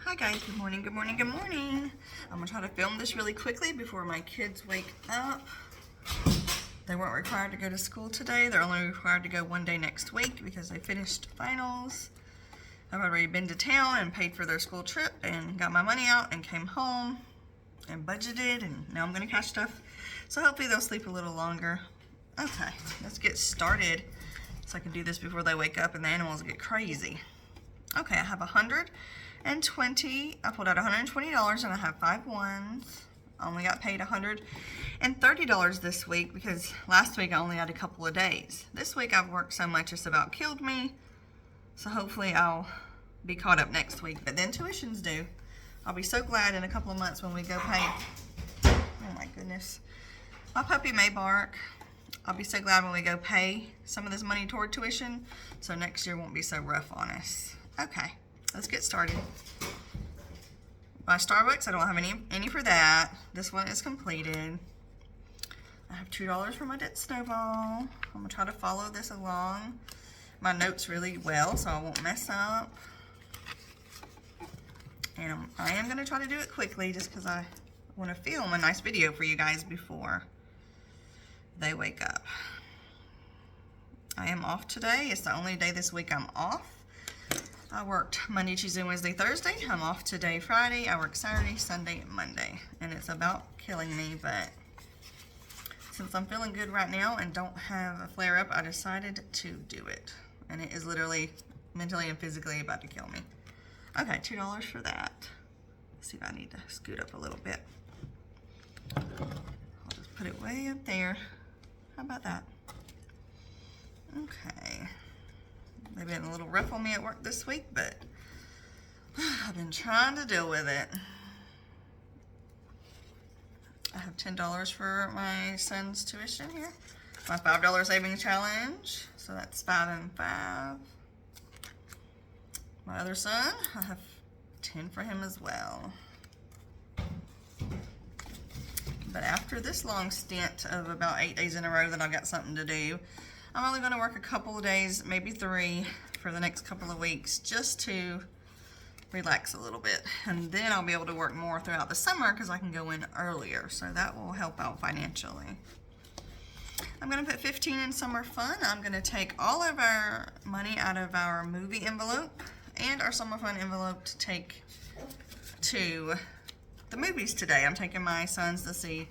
Hi guys, good morning, good morning, good morning. I'm gonna try to film this really quickly before my kids wake up. They weren't required to go to school today. They're only required to go one day next week because they finished finals. I've already been to town and paid for their school trip and got my money out and came home and budgeted, and now I'm gonna cash stuff. So hopefully they'll sleep a little longer. Okay, let's get started so I can do this before they wake up and the animals get crazy. Okay, I have 120. I pulled out $120 and I have 5 ones. I only got paid $130 this week because last week I only had a couple of days. This week I've worked so much it's about killed me. So hopefully I'll be caught up next week. But then tuition's due. I'll be so glad in a couple of months when we go pay. Oh my goodness. My puppy may bark. I'll be so glad when we go pay some of this money toward tuition so next year won't be so rough on us. Okay, let's get started. My Starbucks, I don't have any for that. This one is completed. I have $2 for my debt snowball. I'm gonna try to follow this along my notes really well so I won't mess up. And I am gonna try to do it quickly just because I want to film a nice video for you guys before they wake up. I am off today. It's the only day this week I'm off. I worked Monday, Tuesday, Wednesday, Thursday. I'm off today, Friday. I work Saturday, Sunday, and Monday. And it's about killing me, but since I'm feeling good right now and don't have a flare-up, I decided to do it. And it is literally mentally and physically about to kill me. Okay, $2 for that. Let's see if I need to scoot up a little bit. I'll just put it way up there. How about that? Okay. They've been a little rough on me at work this week, but I've been trying to deal with it. I have $10 for my son's tuition here. My $5 savings challenge. So that's 5 and 5. My other son, I have 10 for him as well. But after this long stint of about 8 days in a row that I've got something to do, I'm only going to work a couple of days, maybe 3, for the next couple of weeks just to relax a little bit. And then I'll be able to work more throughout the summer because I can go in earlier. So that will help out financially. I'm going to put 15 in summer fun. I'm going to take all of our money out of our movie envelope and our summer fun envelope to take to the movies today. I'm taking my sons to see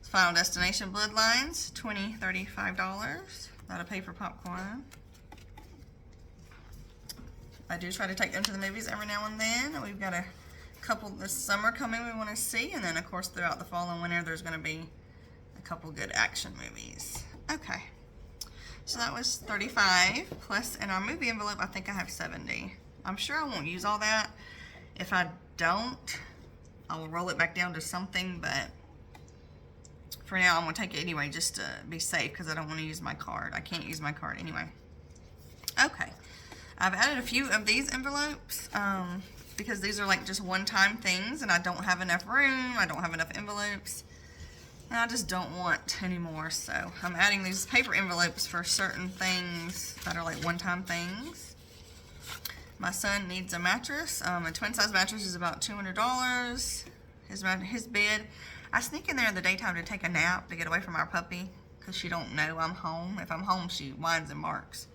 Final Destination Bloodlines, $20, $35. That'll pay for popcorn. I do try to take them to the movies every now and then. We've got a couple this summer coming we want to see, and then of course throughout the fall and winter there's going to be a couple good action movies. Okay, so that was 35 plus in our movie envelope I think I have 70. I'm sure I won't use all that. If I don't, I will roll it back down to something, but for now I'm going to take it anyway just to be safe because I don't want to use my card. I can't use my card anyway. Okay, I've added a few of these envelopes because these are like just one-time things and I don't have enough room. I don't have enough envelopes. And I just don't want anymore. So I'm adding these paper envelopes for certain things that are like one-time things. My son needs a mattress. A twin-size mattress is about $200. His bed, I sneak in there in the daytime to take a nap to get away from our puppy because she don't know I'm home. If I'm home, she whines and barks.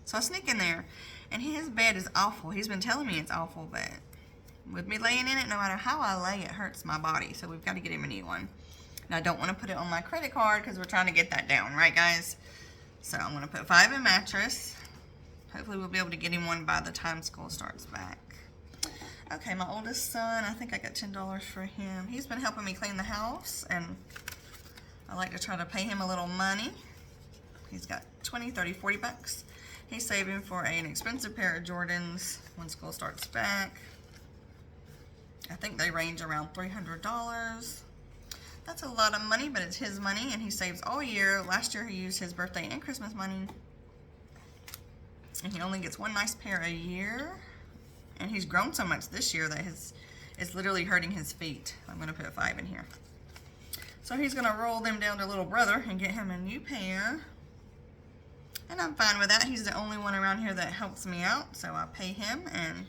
So I sneak in there, and his bed is awful. He's been telling me it's awful, but with me laying in it, no matter how I lay, it hurts my body. So we've got to get him a new one. And I don't want to put it on my credit card because we're trying to get that down, right, guys? So I'm going to put 5 in mattress. Hopefully we'll be able to get him one by the time school starts back. Okay, my oldest son, I think I got $10 for him. He's been helping me clean the house, and I like to try to pay him a little money. He's got 20, 30, 40 bucks. He's saving for an expensive pair of Jordans when school starts back. I think they range around $300. That's a lot of money, but it's his money, and he saves all year. Last year he used his birthday and Christmas money. And he only gets one nice pair a year. And he's grown so much this year that it's literally hurting his feet. I'm going to put 5 in here. So he's going to roll them down to little brother and get him a new pair. And I'm fine with that. He's the only one around here that helps me out. So I pay him and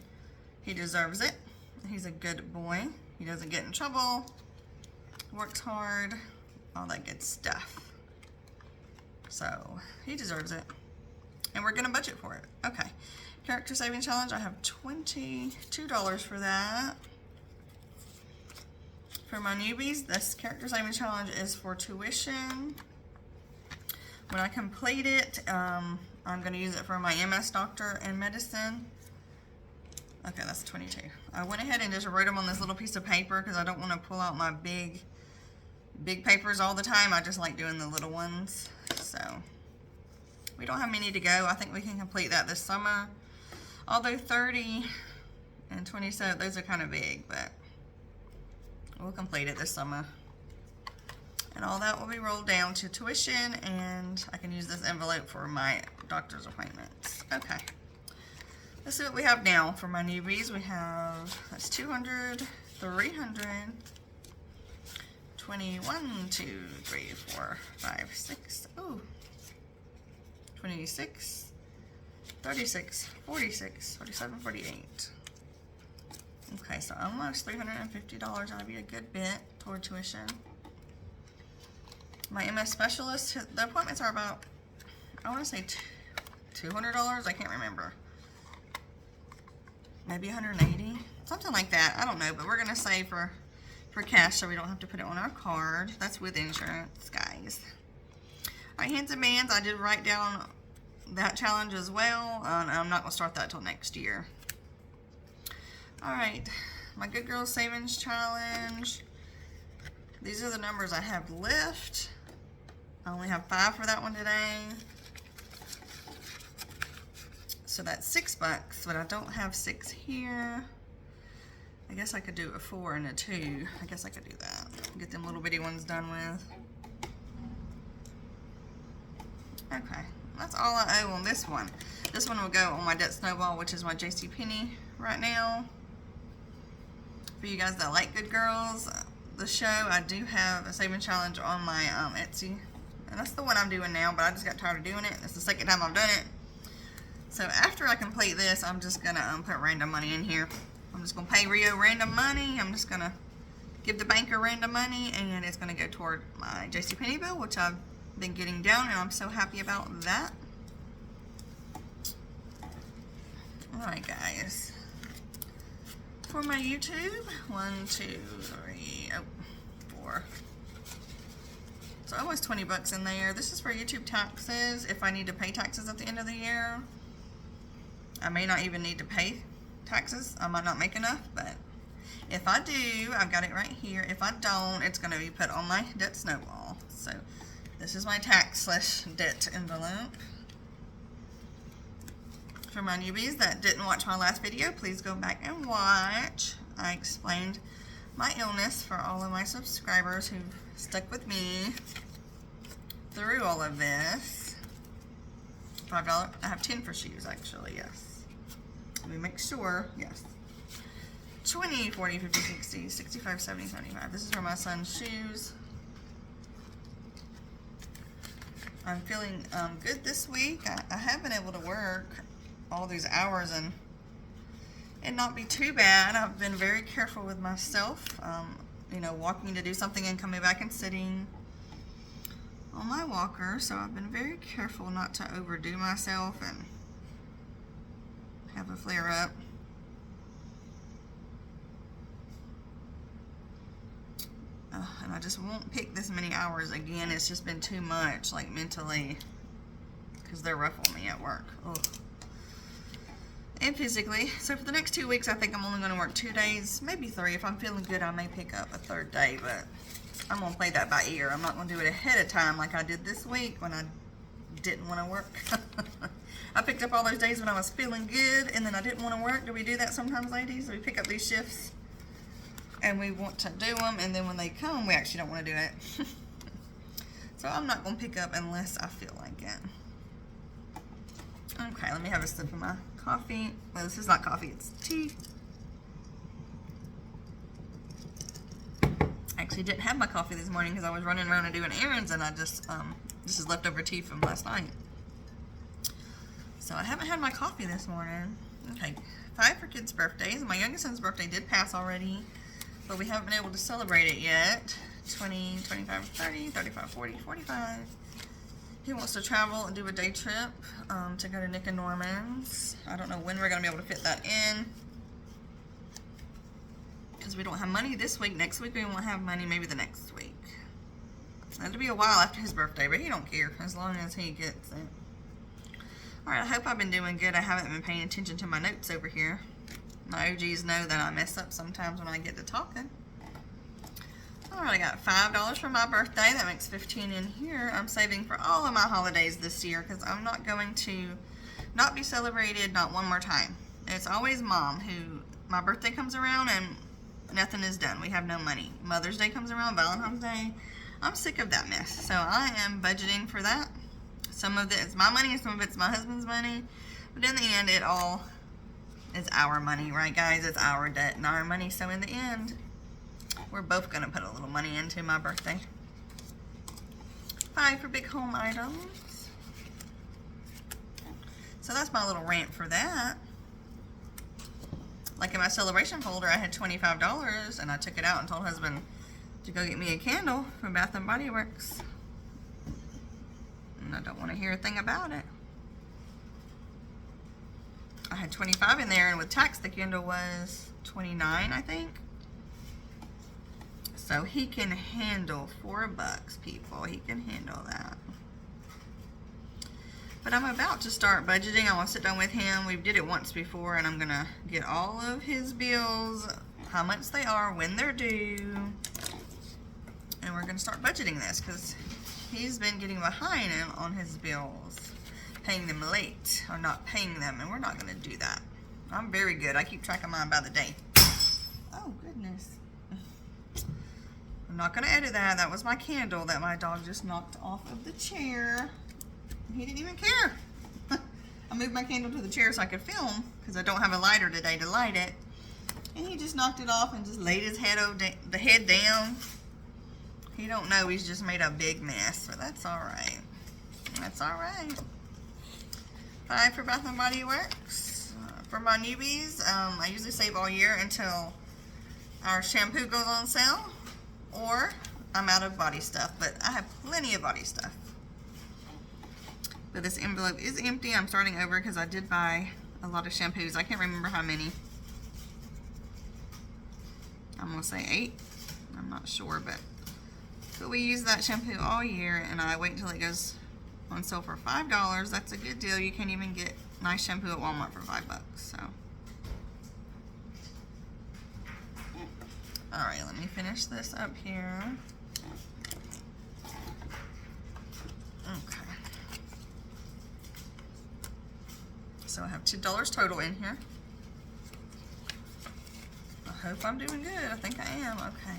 he deserves it. He's a good boy. He doesn't get in trouble, works hard, all that good stuff. So he deserves it. And we're gonna budget for it. Okay. Character saving challenge, I have $22 for that. For my newbies, this character saving challenge is for tuition. When I complete it, I'm gonna use it for my MS Doctor in Medicine. Okay, that's 22. I went ahead and just wrote them on this little piece of paper because I don't want to pull out my big papers all the time. I just like doing the little ones. So we don't have many to go. I think we can complete that this summer. Although 30 and 27, those are kind of big, but we'll complete it this summer. And all that will be rolled down to tuition, and I can use this envelope for my doctor's appointments. Okay. Let's see what we have now for my newbies. We have, that's 200, 300, 21, 2, 3, 4, 5, 6, ooh, 26, 36, 46, 47, 48. Okay, so almost $350. That'd be a good bit toward tuition. My MS specialist, the appointments are about, I want to say $200. I can't remember. Maybe 180, something like that. I don't know, but we're gonna save for cash so we don't have to put it on our card. That's with insurance, guys. All right, hands and bands. I did write down that challenge as well. I'm not gonna start that till next year. All right, my Good Girls Savings Challenge. These are the numbers I have left. I only have 5 for that one today. So that's $6, but I don't have 6 here. I guess I could do a 4 and a 2. I guess I could do that. Get them little bitty ones done with. Okay, that's all I owe on this one. This one will go on my Debt Snowball, which is my JCPenney right now. For you guys that like Good Girls, the show, I do have a saving challenge on my Etsy. And that's the one I'm doing now, but I just got tired of doing it. It's the second time I've done it. So after I complete this, I'm just gonna put random money in here. I'm just gonna pay Rio random money. I'm just gonna give the banker random money, and it's gonna go toward my JCPenney bill, which I've been getting down, and I'm so happy about that. All right, guys. For my YouTube, 1, 2, 3, 4. So almost $20 in there. This is for YouTube taxes. If I need to pay taxes at the end of the year. I may not even need to pay taxes. I might not make enough, but if I do, I've got it right here. If I don't, it's going to be put on my Debt Snowball. So this is my tax/debt envelope. For my newbies that didn't watch my last video, please go back and watch. I explained my illness for all of my subscribers who've stuck with me through all of this. $5. I have 10 for shoes, actually, yes. Let me make sure, yes. 20, 40, 50, 60, 65, 70, 75. This is for my son's shoes. I'm feeling good this week. I have been able to work all these hours and not be too bad. I've been very careful with myself. You know, walking to do something and coming back and sitting on my walker. So I've been very careful not to overdo myself and have a flare up. And I just won't pick this many hours again. It's just been too much, like mentally, because they're rough on me at work. Ugh. And physically. So for the next 2 weeks, I think I'm only going to work 2 days, maybe 3. If I'm feeling good, I may pick up a 3rd day, but I'm going to play that by ear. I'm not going to do it ahead of time like I did this week when I didn't want to work. I picked up all those days when I was feeling good and then I didn't want to work. Do we do that sometimes, ladies? We pick up these shifts and we want to do them, and then when they come, we actually don't want to do it. So I'm not going to pick up unless I feel like it. Okay, let me have a sip of my coffee. Well, this is not coffee, it's tea. Actually didn't have my coffee this morning because I was running around and doing errands, and I just, this is leftover tea from last night. So I haven't had my coffee this morning. Okay, 5 for kids' birthdays. My youngest son's birthday did pass already, but we haven't been able to celebrate it yet. 20, 25, 30, 35, 40, 45. He wants to travel and do a day trip to go to Nick and Norman's. I don't know when we're going to be able to fit that in, because we don't have money this week. Next week we won't have money, maybe the next week. That'll be a while after his birthday, but he don't care as long as he gets it. Alright, I hope I've been doing good. I haven't been paying attention to my notes over here. My OGs know that I mess up sometimes when I get to talking. Alright, I got $5 for my birthday. That makes $15 in here. I'm saving for all of my holidays this year because I'm not going to not be celebrated not one more time. It's always Mom who, my birthday comes around and nothing is done. We have no money. Mother's Day comes around, Valentine's Day. I'm sick of that mess. So I am budgeting for that. Some of it is my money, some of it's my husband's money. But in the end, it all is our money, right guys? It's our debt and our money. So in the end, we're both going to put a little money into my birthday. 5 for big home items. So that's my little rant for that. Like in my celebration folder, I had $25 and I took it out and told husband to go get me a candle from Bath & Body Works. And I don't want to hear a thing about it. I had 25 in there, and with tax the candle was 29, I think. So he can handle $4, people. He can handle that. But I'm about to start budgeting. I want to sit down with him. We did it once before, and I'm going to get all of his bills, how much they are, when they're due. And we're going to start budgeting this because he's been getting behind on his bills, paying them late or not paying them, and we're not going to do that. I'm very good. I keep track of mine by the day. Oh, goodness. I'm not going to edit that. That was my candle that my dog just knocked off of the chair. He didn't even care. I moved my candle to the chair so I could film because I don't have a lighter today to light it. And he just knocked it off and just laid his head the head down. He don't know he's just made a big mess, but that's all right. That's all right. 5 for Bath & Body Works. For my newbies, I usually save all year until our shampoo goes on sale, or I'm out of body stuff, but I have plenty of body stuff. But this envelope is empty. I'm starting over because I did buy a lot of shampoos. I can't remember how many. I'm going to say 8. I'm not sure, but we use that shampoo all year, and I wait until it goes on sale for $5. That's a good deal. You can't even get nice shampoo at Walmart for $5. So, all right, let me finish this up here. Okay. So I have $2 total in here. I hope I'm doing good. I think I am. Okay.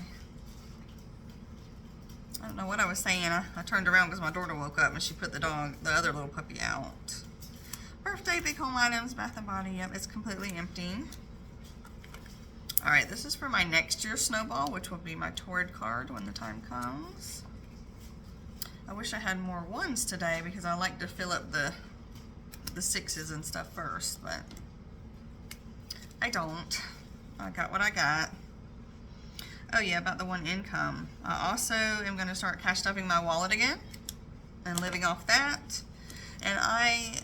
I don't know what I was saying. I turned around because my daughter woke up and she put the other little puppy out. Birthday, big home items, Bath & Body. Yep, it's completely empty. All right, this is for my next year's snowball, which will be my Torrid card when the time comes. I wish I had more ones today because I like to fill up the 6s and stuff first, but I don't. I got what I got. Oh yeah, about the one income. I also am going to start cash stuffing my wallet again and living off that. And I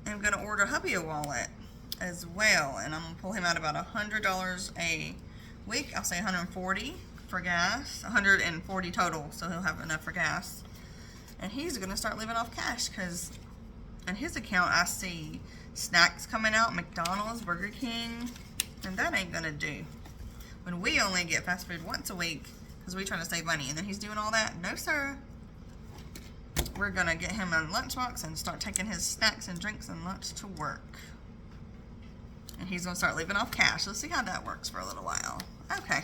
am going to order hubby a wallet as well. And I'm going to pull him out about $100 a week. I'll say $140 for gas. $140 total, so he'll have enough for gas. And he's going to start living off cash because in his account I see snacks coming out, McDonald's, Burger King, and that ain't going to do. When we only get fast food once a week because we try to save money, and then he's doing all that. No, sir. We're going to get him a lunchbox and start taking his snacks and drinks and lunch to work. And he's going to start living off cash. Let's see how that works for a little while. Okay.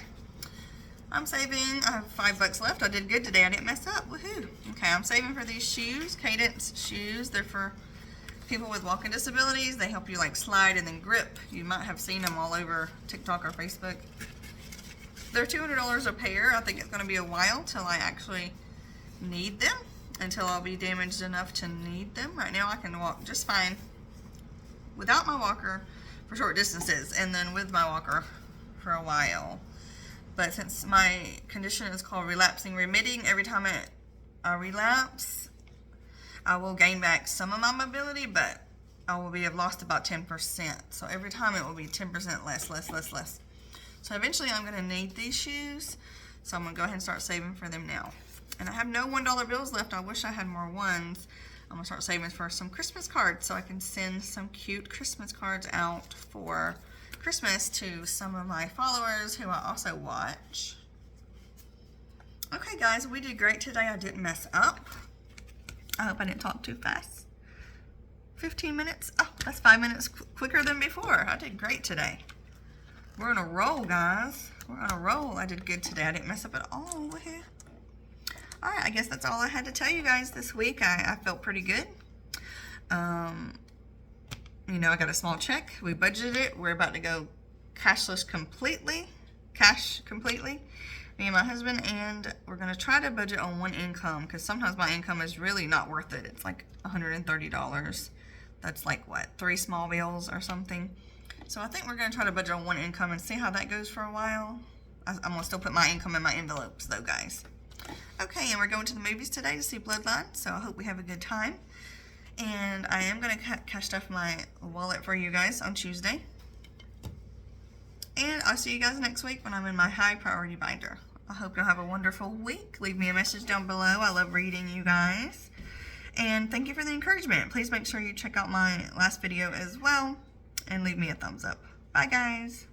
I'm saving. I have $5 left. I did good today. I didn't mess up. Woohoo. Okay, I'm saving for these shoes, Cadence shoes. They're for people with walking disabilities. They help you like slide and then grip. You might have seen them all over TikTok or Facebook. They're $200 a pair. I think it's going to be a while till I actually need them, until I'll be damaged enough to need them. Right now I can walk just fine without my walker, for short distances, and then with my walker for a while. But since my condition is called relapsing remitting, every time I relapse, I will gain back some of my mobility, but I will have lost about 10%. So every time it will be 10% less. So eventually I'm going to need these shoes. So I'm going to go ahead and start saving for them now. And I have no $1 bills left. I wish I had more ones. I'm going to start saving for some Christmas cards so I can send some cute Christmas cards out for Christmas to some of my followers who I also watch. Okay guys, we did great today. I didn't mess up. I hope I didn't talk too fast. 15 minutes. Oh, that's 5 minutes quicker than before. I did great today. We're on a roll, guys. We're on a roll. I did good today. I didn't mess up at all. Alright, I guess that's all I had to tell you guys this week. I felt pretty good. You know, I got a small check. We budgeted it. We're about to go cash completely. Me and my husband, and we're going to try to budget on one income, because sometimes my income is really not worth it. It's like $130. That's like, what, 3 small bills or something. So I think we're going to try to budget on one income and see how that goes for a while. I'm going to still put my income in my envelopes, though, guys. Okay, and we're going to the movies today to see Bloodline, so I hope we have a good time. And I am going to cash stuff my wallet for you guys on Tuesday. And I'll see you guys next week when I'm in my high priority binder. I hope you'll have a wonderful week. Leave me a message down below. I love reading you guys. And thank you for the encouragement. Please make sure you check out my last video as well. And leave me a thumbs up. Bye guys.